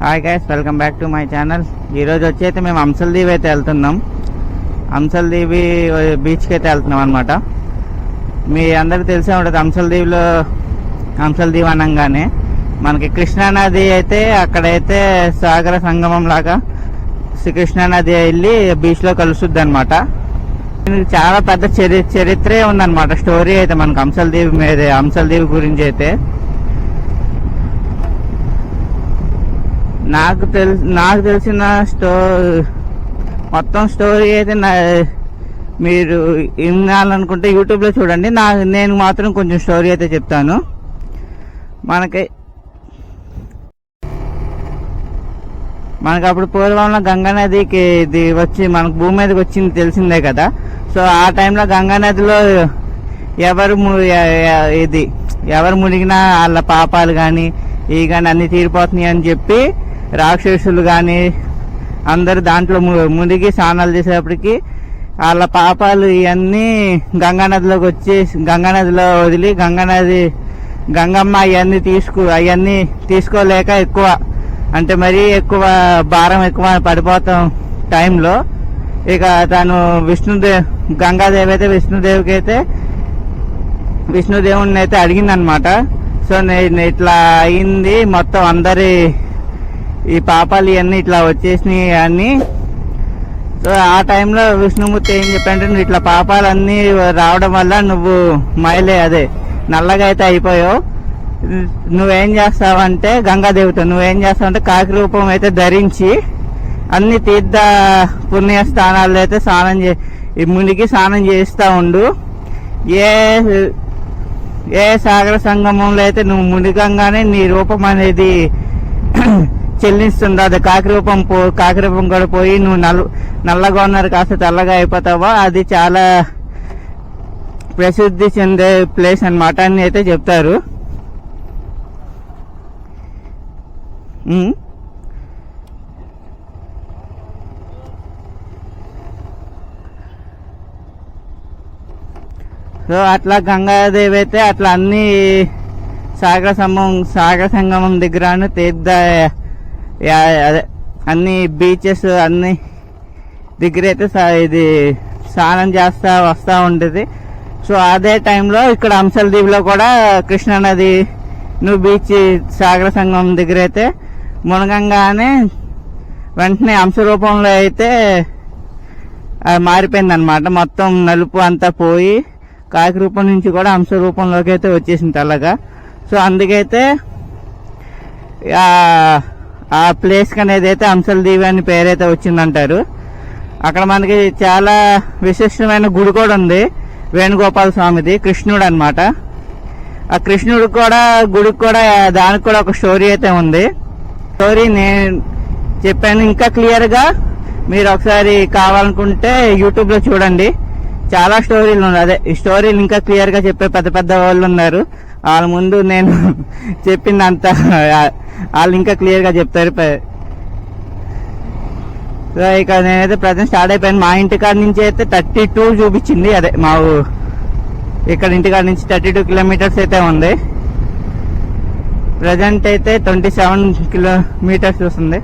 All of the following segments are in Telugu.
Hi guys, welcome back to my channel. ఈరోజు వచ్చి మేము అంశల్దీవి అయితే వెళ్తున్నాం. అంశల్దీవి బీచ్కి అయితే వెళ్తున్నాం అనమాట. మీ అందరికి తెలిసే ఉంటుంది, అంశల్దీవి అనగానే మనకి కృష్ణానది అయితే అక్కడైతే సాగర సంగమం లాగా కృష్ణానది వెళ్ళి బీచ్లో కలుస్తుంది అనమాట. దీనికి చాలా పెద్ద చరిత్రే ఉందన్నమాట. స్టోరీ అయితే మనకు అంశల్దీవి గురించి అయితే నాకు తెలిసిన మొత్తం స్టోరీ అయితే మీరు వినాలనుకుంటే యూట్యూబ్లో చూడండి. నేను మాత్రం కొంచెం స్టోరీ అయితే చెప్తాను. మనకి అప్పుడు పూర్వంలో గంగా నదికి ఇది వచ్చి మనకు భూమి మీదకి వచ్చింది తెలిసిందే కదా. సో ఆ టైంలో గంగా నదిలో ఎవరు మునిగినా వాళ్ళ పాపాలు కానీ కానీ అన్ని తీరిపోతున్నాయి అని చెప్పి రాక్షసులు కానీ అందరు దాంట్లో మునిగి స్నానాలు చేసేటప్పటికి వాళ్ళ పాపాలు ఇవన్నీ గంగానదిలోకి వచ్చి గంగానదిలో వదిలి గంగమ్మ అవన్నీ తీసుకోలేక ఎక్కువ అంటే మరీ ఎక్కువ భారం ఎక్కువ పడిపోతాం టైంలో ఇక తను గంగాదేవి అయితే విష్ణుదేవుని అయితే అడిగిందనమాట. సో నేను ఇట్లా అయింది, మొత్తం అందరి ఈ పాపాలు ఇవన్నీ ఇట్లా వచ్చేసినాయి అని. సో ఆ టైంలో విష్ణుమూర్తి ఏం చెప్పాడంటే, నువ్వు ఇట్లా పాపాలన్నీ రావడం వల్ల నువ్వు నల్లగా అయితే అయిపోయావు. నువ్వేం చేస్తావంటే నువ్వేం చేస్తావంటే కాకి రూపం అయితే ధరించి అన్ని తీర్థ పుణ్య స్థానాల్లో అయితే మునిగి స్నానం చేస్తూ ఉండు. ఏ సాగర సంగమంలో అయితే నువ్వు మునిగంగానే నీ రూపం అనేది చెల్లిస్తుంది. అది కాకి రూపం కూడా పోయి నువ్వు నల్లగా ఉన్నారు కాస్త తెల్లగా అయిపోతావా. అది చాలా ప్రసిద్ధి చెందే ప్లేస్ అన్నమాట అని అయితే చెప్తారు. సో అట్లా గంగాదేవి అయితే అట్లా అన్ని సాగర సంగమం దగ్గర తీర్థ అన్ని బీచెస్ అన్ని దగ్గర అయితే ఇది స్నానం చేస్తా వస్తూ ఉంటుంది. సో అదే టైంలో ఇక్కడ అంశల్దీవిలో కూడా కృష్ణానది బీచ్ సాగర సంగమం దగ్గర అయితే మునగంగానే వెంటనే అంశ రూపంలో అయితే మారిపోయింది అనమాట. మొత్తం నలుపు అంతా పోయి కాకి రూపం నుంచి కూడా అంశ రూపంలోకి అయితే వచ్చేసింది తెల్లగా. సో అందుకైతే ఆ ప్లేస్కి అనేది అయితే అంశల్దీవి అని పేరైతే వచ్చిందంటారు. అక్కడ మనకి చాలా విశిష్టమైన గుడి కూడా ఉంది, వేణుగోపాల స్వామిది, కృష్ణుడు అనమాట. ఆ కృష్ణుడు కూడా గుడికి కూడా దానికి కూడా ఒక స్టోరీ అయితే ఉంది. స్టోరీ నేను చెప్పాను, ఇంకా క్లియర్గా మీరు ఒకసారి కావాలనుకుంటే యూట్యూబ్లో చూడండి. చాలా స్టోరీలు ఉన్నాయి. ఈ స్టోరీలు ఇంకా క్లియర్గా చెప్పే పెద్ద వాళ్ళు ఉన్నారు. వాళ్ళ ముందు నేను చెప్పిందంతా వాళ్ళు ఇంకా క్లియర్గా చెప్తారు. సో ఇక నేనైతే ప్రజెంట్ స్టార్ట్ అయిపోయాను. మా ఇంటికాడ నుంచి అయితే 32 చూపించింది. మా ఇక్కడ ఇంటికాడ నుంచి 32 కిలోమీటర్స్ అయితే ఉంది. ప్రజెంట్ అయితే 27 కిలోమీటర్స్ చూస్తుంది.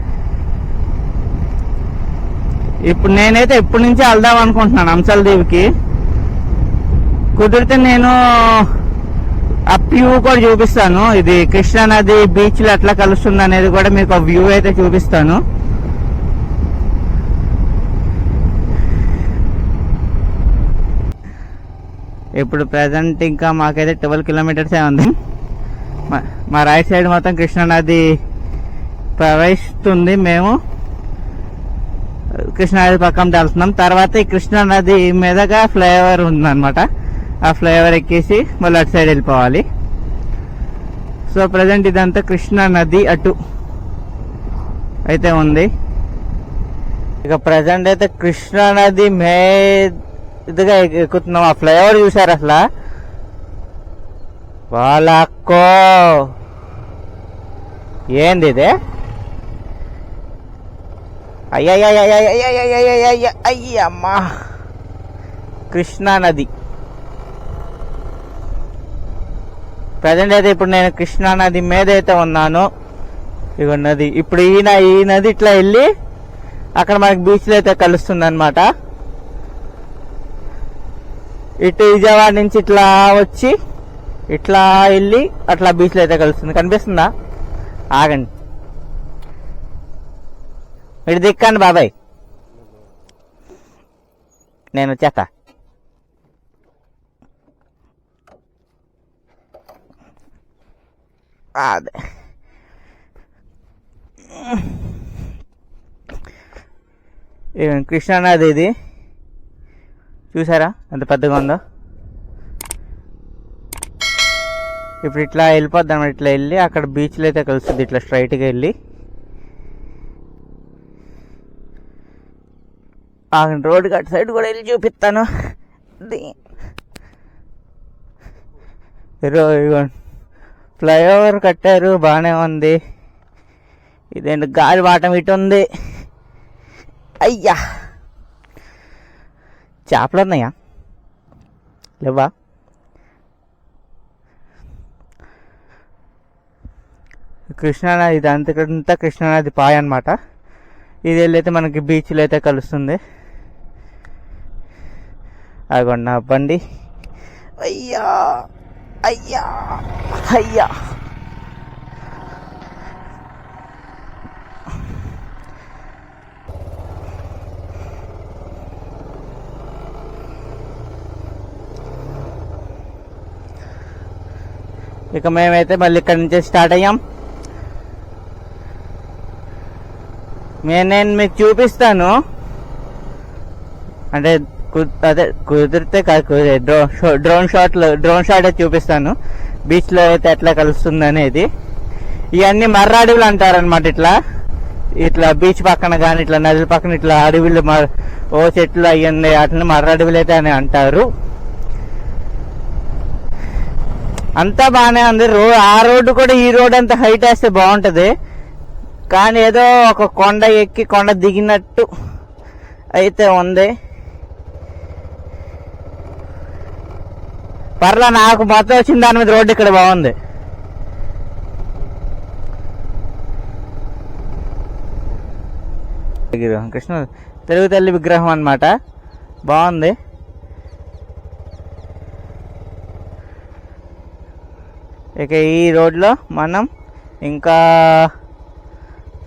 ఇప్పుడు నేనైతే ఇప్పటి నుంచి వెళ్దాం అనుకుంటున్నాను అంశల్దీవికి. కుదిరితే నేను ఆ వ్యూ కూడా చూపిస్తాను. ఇది కృష్ణానది బీచ్ లో ఎట్లా కలుస్తుంది అనేది కూడా మీకు ఆ వ్యూ అయితే చూపిస్తాను. ఇప్పుడు ప్రజెంట్ ఇంకా మాకైతే 12 కిలోమీటర్సే ఉంది. మా రైట్ సైడ్ మొత్తం కృష్ణానది ప్రవహిస్తుంది. మేము కృష్ణానది పక్కన వెళ్తున్నాం. తర్వాత ఈ కృష్ణానది మీదగా ఫ్లైఓవర్ ఉందన్నమాట. ఆ ఫ్లైఓవర్ ఎక్కేసి మళ్ళీ అటు సైడ్ వెళ్ళిపోవాలి. సో ప్రజెంట్ ఇదంతా కృష్ణానది అటు అయితే ఉంది. ఇక ప్రజెంట్ అయితే కృష్ణానది మీదుగా ఎక్కుతున్నాం. ఆ ఫ్లైఓవర్ చూసారు అసలు వాళ్ళక్కో ఏంది ఇదే? అయ్యమ్మా, కృష్ణానది. ప్రజెంట్ అయితే ఇప్పుడు నేను కృష్ణానది మీద అయితే ఉన్నాను. ఇగో నది. ఇప్పుడు ఈ నది ఇట్లా వెళ్ళి అక్కడ మనకి బీచ్లో అయితే కలుస్తుంది అనమాట. ఇటు విజయవాడ నుంచి ఇట్లా వచ్చి ఇట్లా వెళ్ళి అట్లా బీచ్లో అయితే కలుస్తుంది. కనిపిస్తుందా? ఆగండి, ఇటు దిక్కండి బాబాయ్, నేను వచ్చేస్తా. అదే కృష్ణానది ఇది చూసారా ఎంత పెద్దగా ఉందో. ఇప్పుడు ఇట్లా వెళ్ళిపోద్దాం, ఇట్లా వెళ్ళి అక్కడ బీచ్లో అయితే కలుస్తుంది. ఇట్లా స్ట్రైట్గా వెళ్ళి రోడ్డుకి అటు సైడ్ కూడా వెళ్ళి చూపిస్తాను. ఫ్లైఓవర్ కట్టారు, బాగానే ఉంది. ఇదేంటి గాలి వాటం ఇటు ఉంది. అయ్యా, చేపలు ఉన్నాయా? లేవా? కృష్ణానది ఇది అంతకంతా కృష్ణానది పాయ అనమాట. ఇది వెళ్ళైతే మనకి బీచ్లో అయితే కలుస్తుంది. అదిగోండి నా బండి. అయ్యా అయ్యా అయ్యా, ఇక మేమైతే మళ్ళీ ఇక్కడ నుంచి స్టార్ట్ అయ్యాం. నేను మీకు చూపిస్తాను, అంటే అదే కుదిరితే డ్రోన్ షాట్ అయితే చూపిస్తాను బీచ్లో అయితే ఎట్లా కలుస్తుంది అనేది. ఇవన్నీ మర్ర అడవులు అంటారనమాట. ఇట్లా బీచ్ పక్కన కానీ ఇట్లా నదుల పక్కన ఇట్లా అడవులు ఓ చెట్లు అయ్యింది అట్లా మర్ర అడవులు అయితే అని అంటారు. అంతా బాగానే ఉంది. ఆ రోడ్డు కూడా ఈ రోడ్ అంతా హైట్ వేస్తే బాగుంటది, కానీ ఏదో ఒక కొండ ఎక్కి కొండ దిగినట్టు అయితే ఉంది. పర్లా, నాకు మొత్తం వచ్చిన దాని మీద రోడ్డు ఇక్కడ బాగుంది. కృష్ణ తెలుగు తల్లి విగ్రహం అన్నమాట, బాగుంది. ఇక ఈ రోడ్లో మనం ఇంకా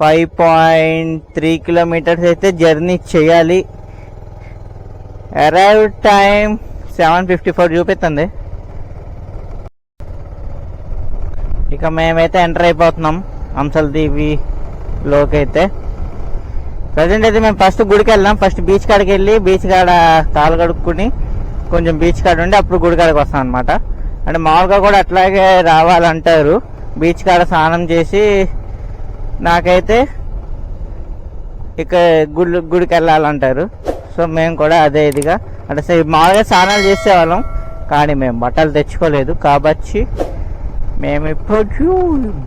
5.3 కిలోమీటర్స్ అయితే జర్నీ చేయాలి. అరైవ్ టైం 7:54 చూపిస్తుంది. ఇక మేమైతే ఎంటర్ అయిపోతున్నాం అంశల్ దీవిలోకి అయితే. ప్రజెంట్ అయితే మేము ఫస్ట్ గుడికి వెళ్ళాం. ఫస్ట్ బీచ్ కాడికి వెళ్ళి బీచ్ కాడ కాలు కడుక్కుని కొంచెం బీచ్ కాడ ఉండి అప్పుడు గుడి కాడికి వస్తాం అనమాట. అంటే మామూలుగా కూడా అట్లాగే రావాలంటారు, బీచ్ కాడ స్నానం చేసి నాకైతే ఇక గుడికి వెళ్ళాలంటారు. సో మేము కూడా అదే ఇదిగా అంటే మామూలుగా స్నానాలు చేసేవాళ్ళం, కానీ మేము బట్టలు తెచ్చుకోలేదు కాబట్టి మేము ఇప్పుడు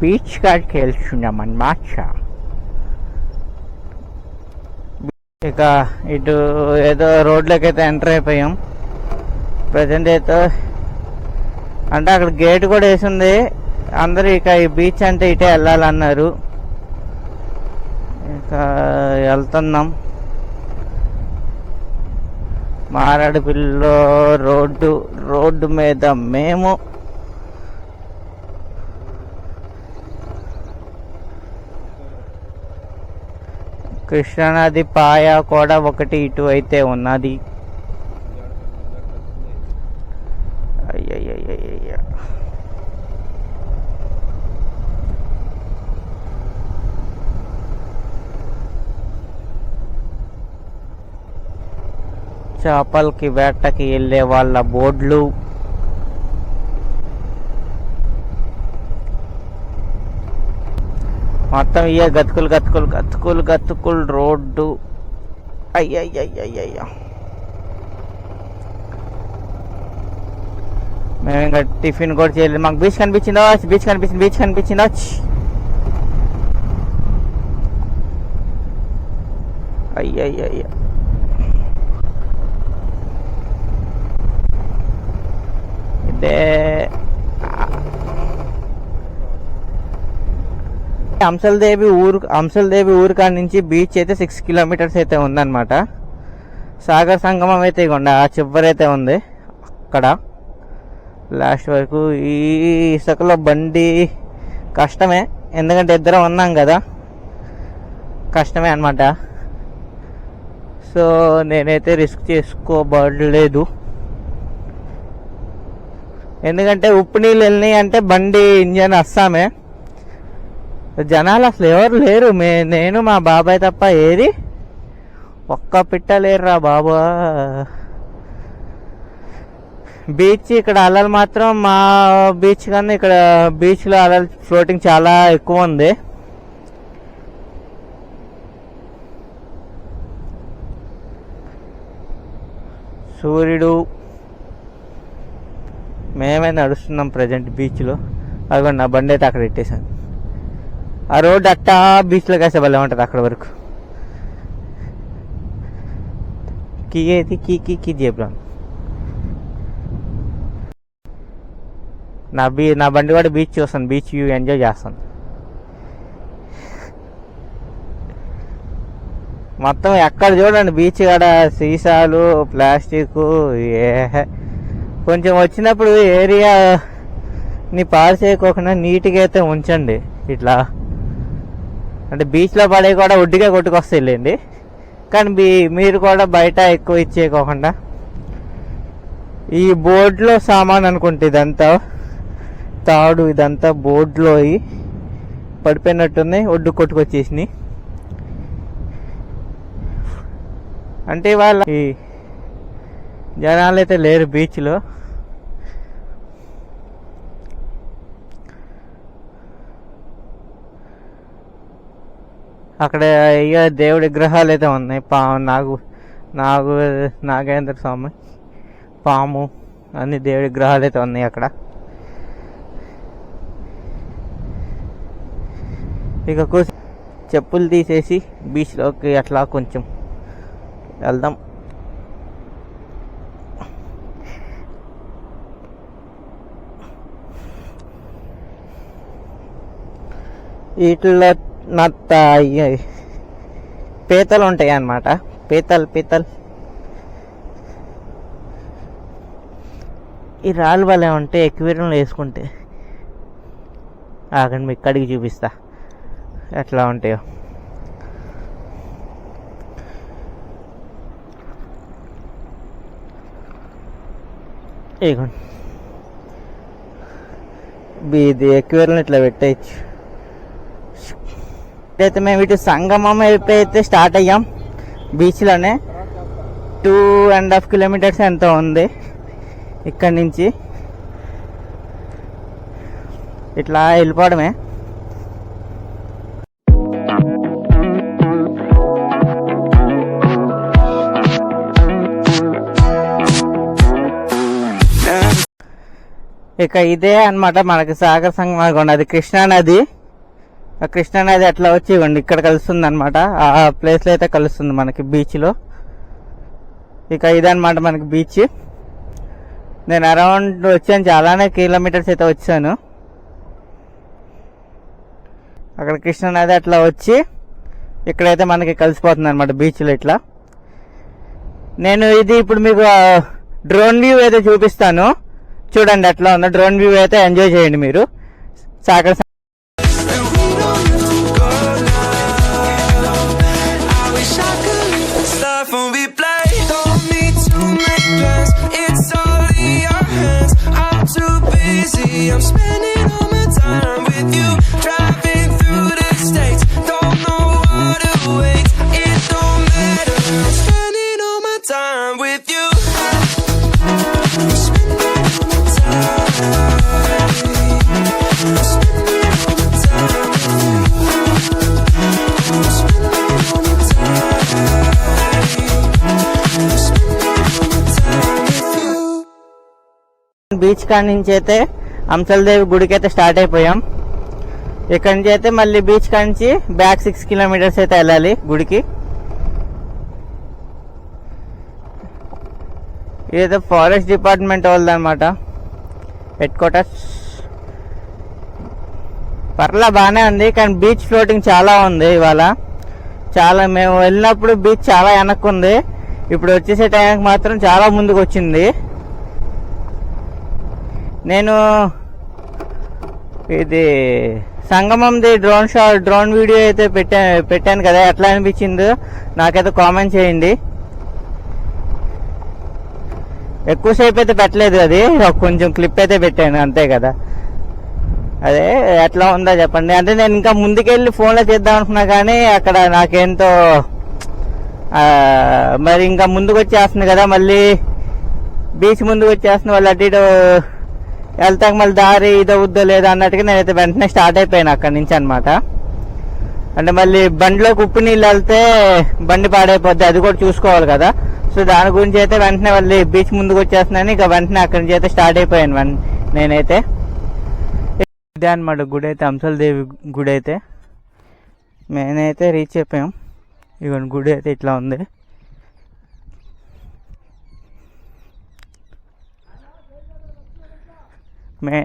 బీచ్ కాడికి వెళ్తున్నాం అన్నమాట. ఇక ఇటు ఏదో రోడ్లోకి అయితే ఎంటర్ అయిపోయాం. ప్రజెంట్ అయితే అంటే అక్కడ గేట్ కూడా వేసింది. అందరూ ఇక ఈ బీచ్ అంటే ఇటే వెళ్ళాలన్నారు. ఇక వెళ్తున్నాం. మారేడుమిల్లి రోడ్డు మీద మేము కృష్ణానది పాయ కూడా ఒకటి ఇటు అయితే ఉన్నది. అయ్యయ్యయ్యయ్య, చేపలకి వేటకి వెళ్ళే వాళ్ళ బోర్డులు. మొత్తం ఇయే గతుకులు రోడ్డు. అయ్యయ్యయ్యయ్య, మేము ఇంకా టిఫిన్ కూడా చేయలేదు. మాకు బీచ్ కనిపించిందా? అయ్యయ్యయ్య, ఇదే అంశల్దేవి ఊరు కాడ నుంచి బీచ్ అయితే 6 కిలోమీటర్స్ అయితే ఉందన్నమాట. సాగర్ సంగమం అయితే ఇగోండి ఆ చివరైతే ఉంది అక్కడ లాస్ట్ వరకు. ఈ ఇసుకలో బండి కష్టమే, ఎందుకంటే ఇద్దరం ఉన్నాం కదా, కష్టమే అన్నమాట. సో నేనైతే రిస్క్ చేసుకోబడలేదు, ఎందుకంటే ఉప్పు నీళ్ళు వెళ్ళినాయి అంటే బండి ఇంజన్ అస్సామే. జనాలు అసలు ఎవరు లేరు, నేను మా బాబాయ్ తప్ప. ఏది ఒక్క పిట్ట లేరురా బాబా. బీచ్ ఇక్కడ అలలు మాత్రం మా బీచ్ కన్నా ఇక్కడ బీచ్లో అలలు ఫ్లోటింగ్ చాలా ఎక్కువ ఉంది. సూర్యుడు, మేమే నడుస్తున్నాం ప్రజెంట్ బీచ్లో. అదిగోండి నా బండి అయితే అక్కడ పెట్టేశాను. ఆ రోడ్డు అట్టా బీచ్లోకి వేస్తే భలే ఉంటుంది అక్కడ వరకు. కీ ఏది కీ జేబులో నా బండి కూడా బీచ్ చూస్తాను, బీచ్ వ్యూ ఎంజాయ్ చేస్తాను. మొత్తం ఎక్కడ చూడండి బీచ్ కాడ సీసాలు, ప్లాస్టిక్. కొంచెం వచ్చినప్పుడు ఏరియాని పాడు చేయకోకుండా నీట్గా అయితే ఉంచండి. ఇట్లా అంటే బీచ్లో పడే కూడా ఒడ్డుగా కొట్టుకొస్తాయి వెళ్ళండి, కానీ మీరు కూడా బయట ఎక్కువ ఇచ్చేయకోకుండా. ఈ బోర్డులో సామాన్ అనుకుంటే ఇదంతా తాడు, ఇదంతా బోర్డులో పడిపోయినట్టున్నాయి, ఒడ్డు కొట్టుకొచ్చేసినాయి. అంటే వాళ్ళ ఈ జనాలు అయితే లేరు బీచ్లో. అక్కడ ఇక దేవుడి విగ్రహాలు అయితే ఉన్నాయి. నాగేంద్ర స్వామి, పాము, అన్ని దేవుడి విగ్రహాలు అయితే ఉన్నాయి అక్కడ. ఇక చెప్పులు తీసేసి బీచ్లోకి అట్లా కొంచెం వెళ్దాం. వీటిలో పీతలు ఉంటాయి అన్నమాట. పీతలు ఈ రాళ్ళు వల్ల ఉంటే ఎక్వేరియంలో వేసుకుంటే. ఆగండి మీకు కడిగి చూపిస్తా ఎట్లా ఉంటాయో. ఇగోండి ఇది ఎక్వేరియం ఇట్లా పెట్టేయచ్చు. అయితే మేము ఇటు సంగమం అయితే స్టార్ట్ అయ్యాం. బీచ్లోనే 2.5 కిలోమీటర్స్ ఎంతో ఉంది ఇక్కడి నుంచి. ఇట్లా వెళ్ళిపోవడమే. ఇక ఇదే అన్నమాట మనకి సాగర్ సంగమం. అది కృష్ణానది. ఆ కృష్ణానది అట్లా వచ్చి ఇవ్వండి ఇక్కడ కలుస్తుంది అనమాట. ఆ ప్లేస్లో అయితే కలుస్తుంది మనకి బీచ్లో. ఇక ఇదన్నమాట మనకి బీచ్. నేను అరౌండ్ వచ్చాను, చాలానే కిలోమీటర్స్ అయితే వచ్చాను. అక్కడ కృష్ణానది అట్లా వచ్చి ఇక్కడైతే మనకి కలిసిపోతుంది అనమాట బీచ్లో ఇట్లా. నేను ఇది ఇప్పుడు మీకు డ్రోన్ వ్యూ అయితే చూపిస్తాను, చూడండి ఎట్లా ఉందో. డ్రోన్ వ్యూ అయితే ఎంజాయ్ చేయండి మీరు. Sagar I'm spending all my time with you, driving through the states, don't know what awaits, it don't matter, I'm spending all my time with you, I'm spending all my time, I'm spending all my time with you, I'm spending all my time, I'm spending all my time with you. Beach కాడి నుంచి అయితే అంశల్దేవి గుడికి అయితే స్టార్ట్ అయిపోయాం. ఇక్కడ నుంచి అయితే మళ్ళీ బీచ్ కాడి నుంచి బ్యాక్ 6 కిలోమీటర్స్ అయితే వెళ్ళాలి గుడికి. ఇదైతే ఫారెస్ట్ డిపార్ట్మెంట్ వాళ్ళది అనమాట హెడ్ క్వార్టర్స్. పర్లా బాగానే ఉంది, కానీ బీచ్ ఫ్లోటింగ్ చాలా ఉంది ఇవాళ. చాలా మేము వెళ్ళినప్పుడు బీచ్ చాలా వెనక్కు ఉంది, ఇప్పుడు వచ్చేసే టైంకి మాత్రం చాలా ముందుకు వచ్చింది. నేను ఇది సంగమంది డ్రోన్ వీడియో అయితే పెట్టాను కదా, ఎట్లా అనిపించిందో నాకైతే కామెంట్ చేయండి. ఎక్కువసేపు అయితే పెట్టలేదు, అది కొంచెం క్లిప్ అయితే పెట్టాను అంతే కదా. అదే ఎట్లా ఉందో చెప్పండి. అంటే నేను ఇంకా ముందుకెళ్ళి ఫోన్లో చేద్దాం అనుకున్నా, కానీ అక్కడ నాకేంతో మరి ఇంకా ముందుకు వచ్చేస్తుంది కదా, మళ్ళీ బీచ్ ముందుకు వచ్చేస్తుంది, వాళ్ళు అటు ఇటు వెళ్తాక మళ్ళీ దారి ఇదవుద్దో లేదో అన్నట్టుగా నేనైతే వెంటనే స్టార్ట్ అయిపోయాను అక్కడి నుంచి అనమాట. అంటే మళ్ళీ బండిలోకి ఉప్పు నీళ్ళు వెళ్తే బండి పాడైపోద్ది, అది కూడా చూసుకోవాలి కదా. సో దాని గురించి అయితే వెంటనే మళ్ళీ బీచ్ ముందుకు వచ్చేస్తున్నాను, ఇక వెంటనే అక్కడి నుంచి అయితే స్టార్ట్ అయిపోయాను నేనైతే. ఇదే అనమాట గుడి అయితే, అంశలదేవి గుడి అయితే మేమైతే రీచ్ అయిపోయాం. ఇక గుడి అయితే ఇట్లా ఉంది.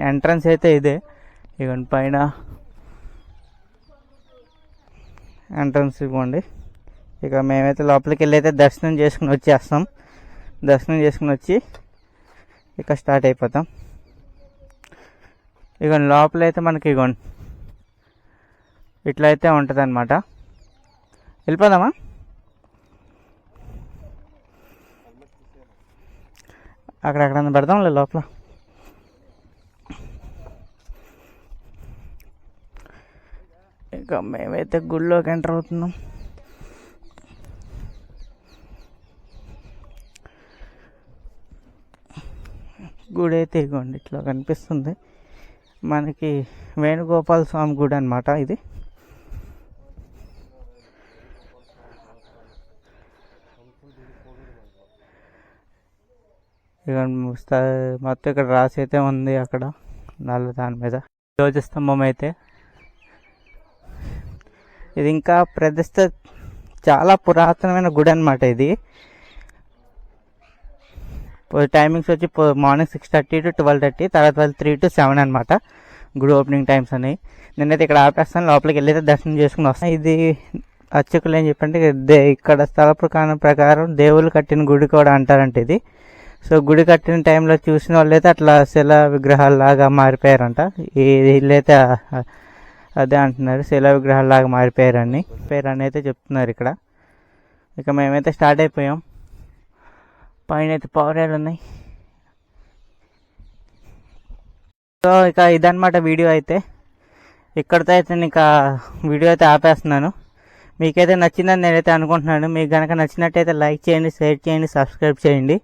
ఎంట్రన్స్ అయితే ఇదే, ఇక పైన ఎంట్రన్స్ ఇవ్వండి. ఇక మేమైతే లోపలికి వెళ్ళి అయితే దర్శనం చేసుకుని వచ్చేస్తాం. దర్శనం చేసుకుని వచ్చి ఇక స్టార్ట్ అయిపోతాం. ఇక లోపలైతే మనకి ఇగోండి ఇట్లా అయితే ఉంటుంది అనమాట. వెళ్ళిపోదామా? అక్కడక్కడ పెడదాంలే లోపల. ఇక మేమైతే గుడిలోకి ఎంటర్ అవుతున్నాం. గుడి అయితే ఇగోండి ఇట్లా కనిపిస్తుంది మనకి. వేణుగోపాల స్వామి గుడి అనమాట ఇది. ఇక మొత్తం ఇక్కడ రాసి అయితే ఉంది అక్కడ నల్ల దాని మీద. ధ్వజస్తంభం అయితే ఇది ఇంకా ప్రతిష్ట, చాలా పురాతనమైన గుడి అనమాట ఇది. టైమింగ్స్ వచ్చి మార్నింగ్ 6:30 to 12:30, తర్వాత 3 to 7 అనమాట గుడి ఓపెనింగ్ టైమ్స్ అని. నేనైతే ఇక్కడ ఆపేస్తాను, లోపలికి వెళ్ళైతే దర్శనం చేసుకుని వస్తాను. ఇది అర్చకులు ఏం చెప్పంటే ఇక్కడ స్థల ప్రకారం దేవుళ్ళు కట్టిన గుడి కూడా అంటారంట ఇది. సో గుడి కట్టిన టైంలో చూసిన వాళ్ళైతే అట్లా శిలా విగ్రహాల్లాగా మారిపోయారంట. వీళ్ళైతే అదే అంటున్నారు, శిలా విగ్రహాల్లాగా మారిపోయారని అయితే చెప్తున్నారు ఇక్కడ. ఇక మేమైతే స్టార్ట్ అయిపోయాం. పైన అయితే పౌరాలు ఉన్నాయి. సో ఇక ఇదన్నమాట వీడియో అయితే. ఇక్కడితో అయితే నేను ఇక వీడియో అయితే ఆపేస్తున్నాను. మీకైతే నచ్చిందని నేనైతే అనుకుంటున్నాను. మీకు కనుక నచ్చినట్టయితే లైక్ చేయండి, షేర్ చేయండి, సబ్స్క్రైబ్ చేయండి.